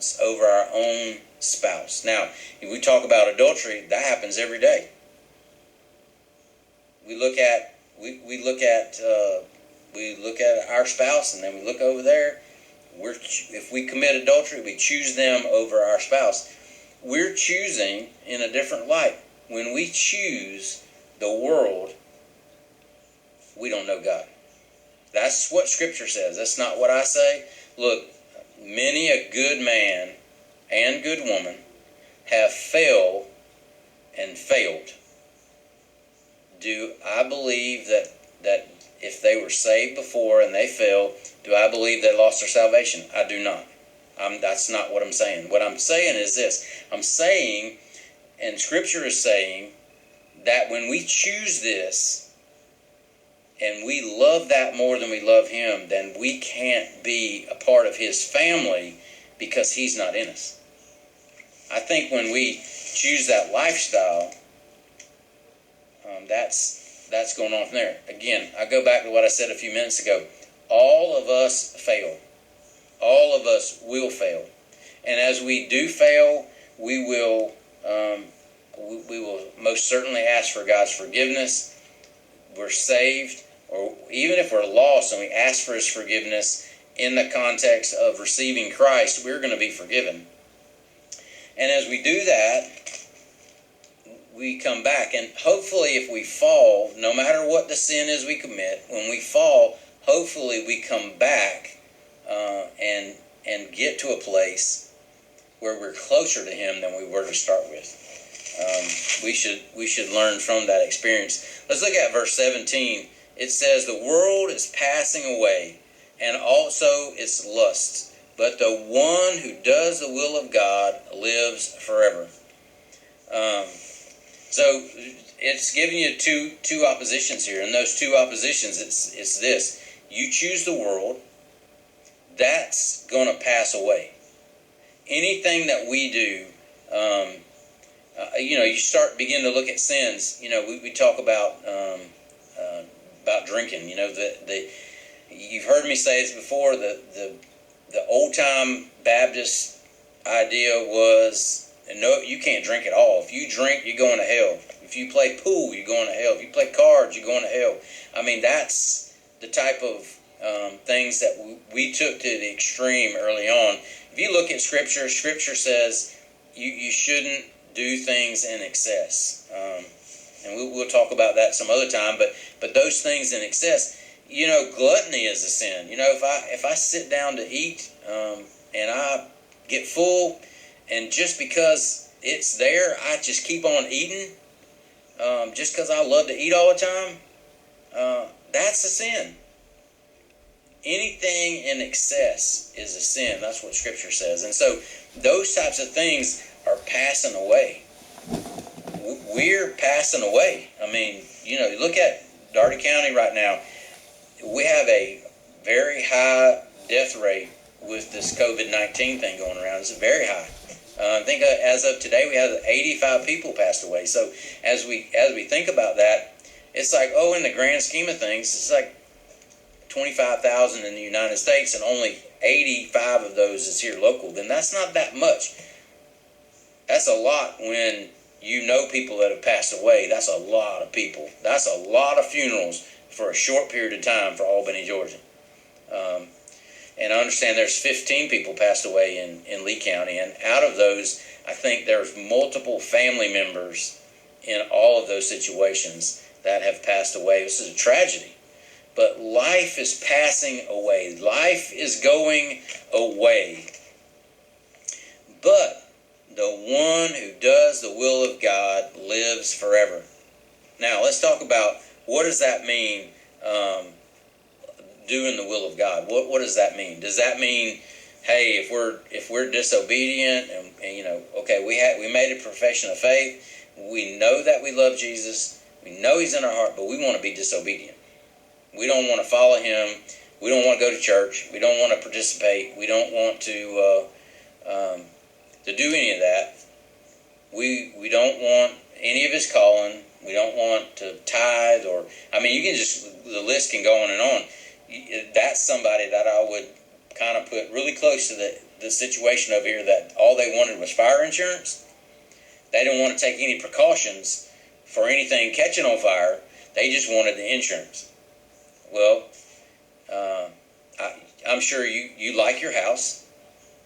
preference over our own spouse. Now, if we talk about adultery, that happens every day. We look at our spouse, and then we look over there. If we commit adultery, we choose them over our spouse. We're choosing in a different light. When we choose the world, we don't know God. That's what Scripture says. That's not what I say. Look, many a good man and good woman have failed and failed. Do I believe that if they were saved before and they failed, do I believe they lost their salvation? I do not. That's not what I'm saying. What I'm saying is this. I'm saying, and Scripture is saying, that when we choose this and we love that more than we love Him, then we can't be a part of His family because He's not in us. I think when we choose that lifestyle, that's going on from there. Again, I go back to what I said a few minutes ago. All of us fail. All of us will fail. And as we do fail, we will most certainly ask for God's forgiveness. We're saved, or even if we're lost and we ask for His forgiveness in the context of receiving Christ, we're going to be forgiven. And as we do that, we come back, and hopefully if we fall, no matter what the sin is we commit, when we fall, hopefully we come back and get to a place where we're closer to Him than we were to start with. We should learn from that experience. Let's look at verse 17. It says, "The world is passing away, and also its lusts, but the one who does the will of God lives forever." So it's giving you two oppositions here, and those two oppositions, it's this: you choose the world, that's going to pass away. Anything that we do, you begin to look at sins. We talk about drinking. You've heard me say this before. The old time Baptist idea was, no, you can't drink at all. If you drink, you're going to hell. If you play pool, you're going to hell. If you play cards, you're going to hell. I mean, that's the type of things that we took to the extreme early on. If you look at Scripture, Scripture says you shouldn't do things in excess. And we'll talk about that some other time. But those things in excess, gluttony is a sin. If I sit down to eat and I get full, and just because it's there, I just keep on eating, just because I love to eat all the time, that's a sin. Anything in excess is a sin. That's what Scripture says. And so those types of things are passing away. We're passing away. I mean, you look at Dougherty County right now. We have a very high death rate with this COVID-19 thing going around. It's very high. I think as of today, we have 85 people passed away. So as we think about that, it's like, in the grand scheme of things, it's like 25,000 in the United States, and only 85 of those is here local. Then that's not that much. That's a lot when people that have passed away. That's a lot of people. That's a lot of funerals for a short period of time for Albany, Georgia. And I understand there's 15 people passed away in Lee County, and out of those, I think there's multiple family members in all of those situations that have passed away. This is a tragedy. But life is passing away. Life is going away. But the one who does the will of God lives forever. Now, let's talk about what does that mean, doing the will of God. What does that mean? Does that mean, hey, if we're disobedient and we made a profession of faith, we know that we love Jesus, we know He's in our heart, but we want to be disobedient. We don't want to follow Him. We don't want to go to church. We don't want to participate. We don't want to do any of that. We don't want any of His calling. We don't want to tithe, the list can go on and on. That's somebody that I would kind of put really close to the situation over here that all they wanted was fire insurance. They didn't want to take any precautions for anything catching on fire. They just wanted the insurance. Well, I'm sure you like your house,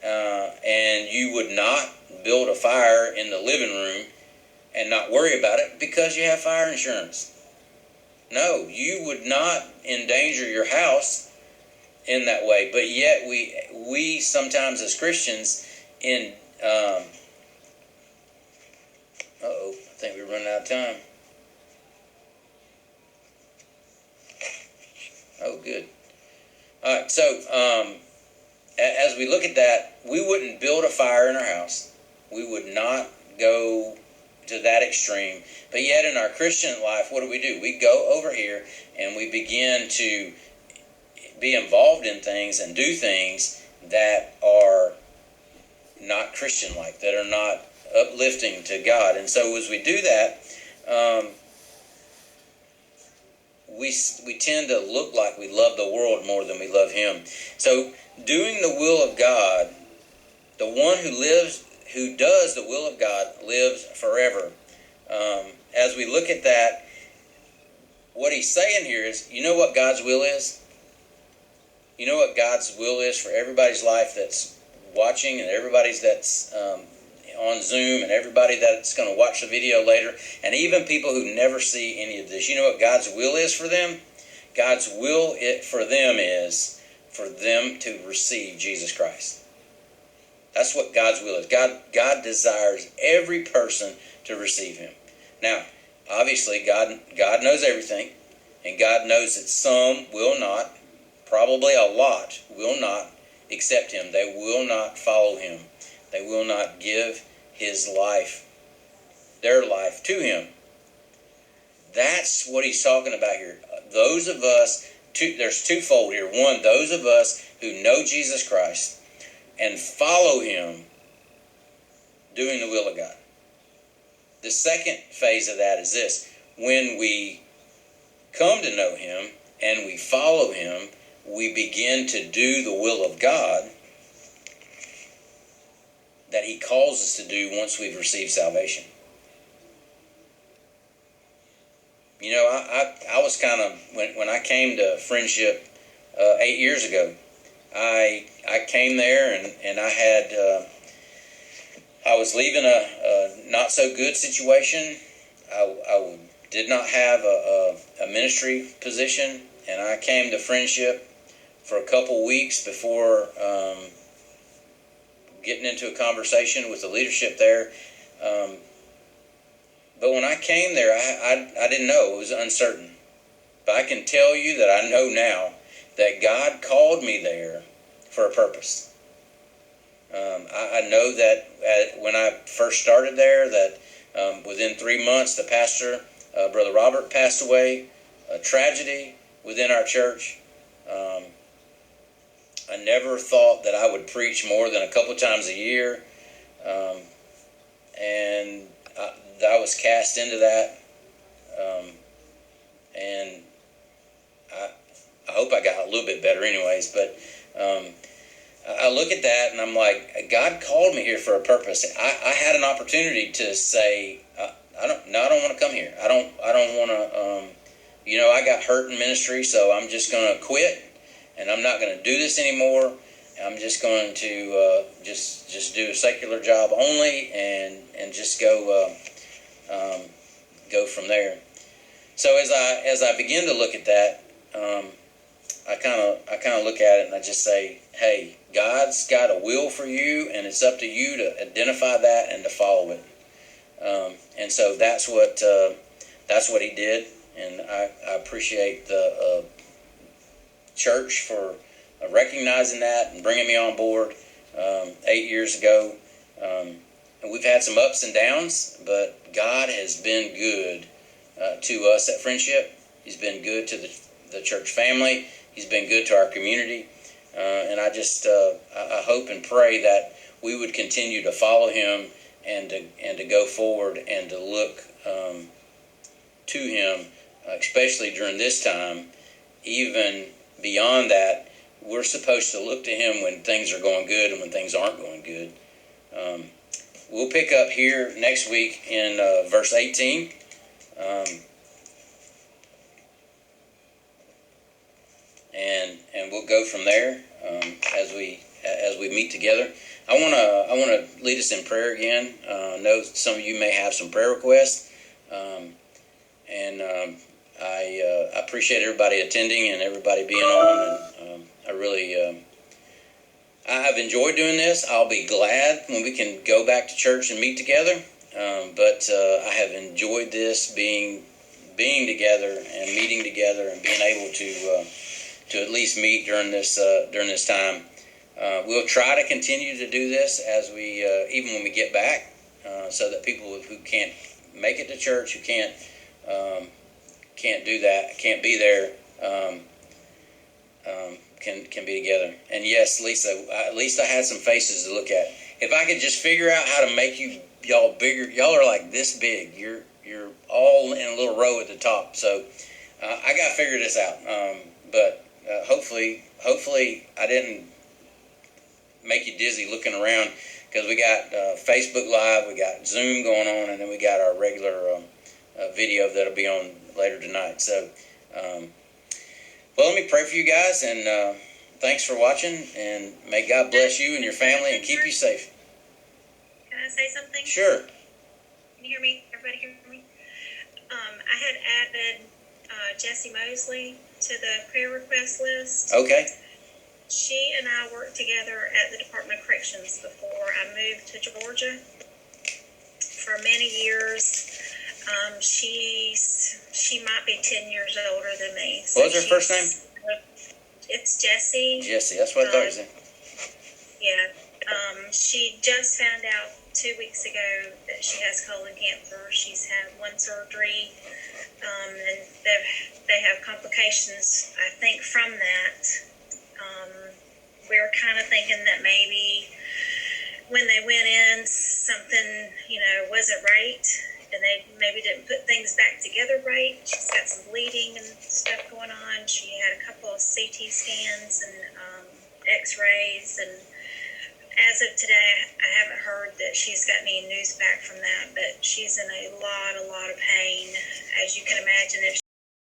and you would not build a fire in the living room and not worry about it because you have fire insurance. No, you would not endanger your house in that way. But yet we sometimes as Christians I think we're running out of time. Oh, good. All right, so as we look at that, we wouldn't build a fire in our house. We would not go to that extreme. But yet in our Christian life, what do? We go over here and we begin to be involved in things and do things that are not Christian-like, that are not uplifting to God. And so as we do that, we tend to look like we love the world more than we love Him. So doing the will of God, the one who does the will of God lives forever. As we look at that, what he's saying here is, you know what God's will is? You know what God's will is for everybody's life that's watching, and everybody's that's on Zoom, and everybody that's going to watch the video later, and even people who never see any of this. You know what God's will is for them? God's will for them is for them to receive Jesus Christ. That's what God's will is. God desires every person to receive Him. Now, obviously, God knows everything, and God knows that some will not, probably a lot, will not accept Him. They will not follow Him. They will not give His life, their life to Him. That's what He's talking about here. Those of us, there's twofold here. One, those of us who know Jesus Christ and follow Him doing the will of God. The second phase of that is this. When we come to know Him and we follow Him, we begin to do the will of God that He calls us to do once we've received salvation. You know, I was kind of, when I came to Friendship 8 years ago, I came there and I had, I was leaving a not so good situation. I did not have a ministry position, and I came to Friendship for a couple weeks before getting into a conversation with the leadership there. But when I came there, I didn't know. It was uncertain. But I can tell you that I know now that God called me there for a purpose. I know that when I first started there, that within 3 months, the pastor, Brother Robert, passed away. A tragedy within our church. I never thought that I would preach more than a couple times a year. And I was cast into that. And I hope I got a little bit better anyways. But I look at that and I'm like, God called me here for a purpose. I had an opportunity to say, I don't want to come here. I don't want to, I got hurt in ministry, so I'm just going to quit. And I'm not going to do this anymore. I'm just going to just do a secular job only, and just go from there. So as I begin to look at that, I kind of look at it and I just say, hey, God's got a will for you, and it's up to you to identify that and to follow it. And so that's what He did, and I appreciate the church for recognizing that and bringing me on board 8 years ago. And we've had some ups and downs, but God has been good to us at Friendship. He's been good to the church family. He's been good to our community. And I just I hope and pray that we would continue to follow Him and to go forward and to look to Him, especially during this time. Even beyond that, we're supposed to look to him when things are going good and when things aren't going good. We'll pick up here next week in verse 18. And we'll go from there as we meet together. I wanna lead us in prayer again. I know some of you may have some prayer requests, and I appreciate everybody attending and everybody being on. And I really I've enjoyed doing this. I'll be glad when we can go back to church and meet together. But I have enjoyed this being together and meeting together and being able to at least meet during this time. We'll try to continue to do this as we even when we get back, so that people who can't make it to church, who can't do that, can't be there, can be together. And yes, Lisa, at least I had some faces to look at. If I could just figure out how to make y'all bigger, y'all are like this big. You're all in a little row at the top. So I got to figure this out. But hopefully I didn't make you dizzy looking around, because we got Facebook Live, we got Zoom going on, and then we got our regular video that'll be on later tonight. So, well, let me pray for you guys, and thanks for watching, and may God bless you and your family and keep you safe. Can I say something? Sure. Can you hear me? Everybody hear me? I had added Jessie Mosley to the prayer request list. Okay. She and I worked together at the Department of Corrections before I moved to Georgia for many years. She might be 10 years older than me. So what was her first name? It's Jessie. Jessie, that's what I thought you said. Yeah. She just found out 2 weeks ago that she has colon cancer. She's had one surgery, and they have complications, I think, from that. We're kind of thinking that maybe when they went in, something, wasn't right, and they maybe didn't put things back together right. She's got some bleeding and stuff going on. She had a couple of CT scans and x-rays, and as of today, I haven't heard that she's got any news back from that, but she's in a lot of pain. As you can imagine, if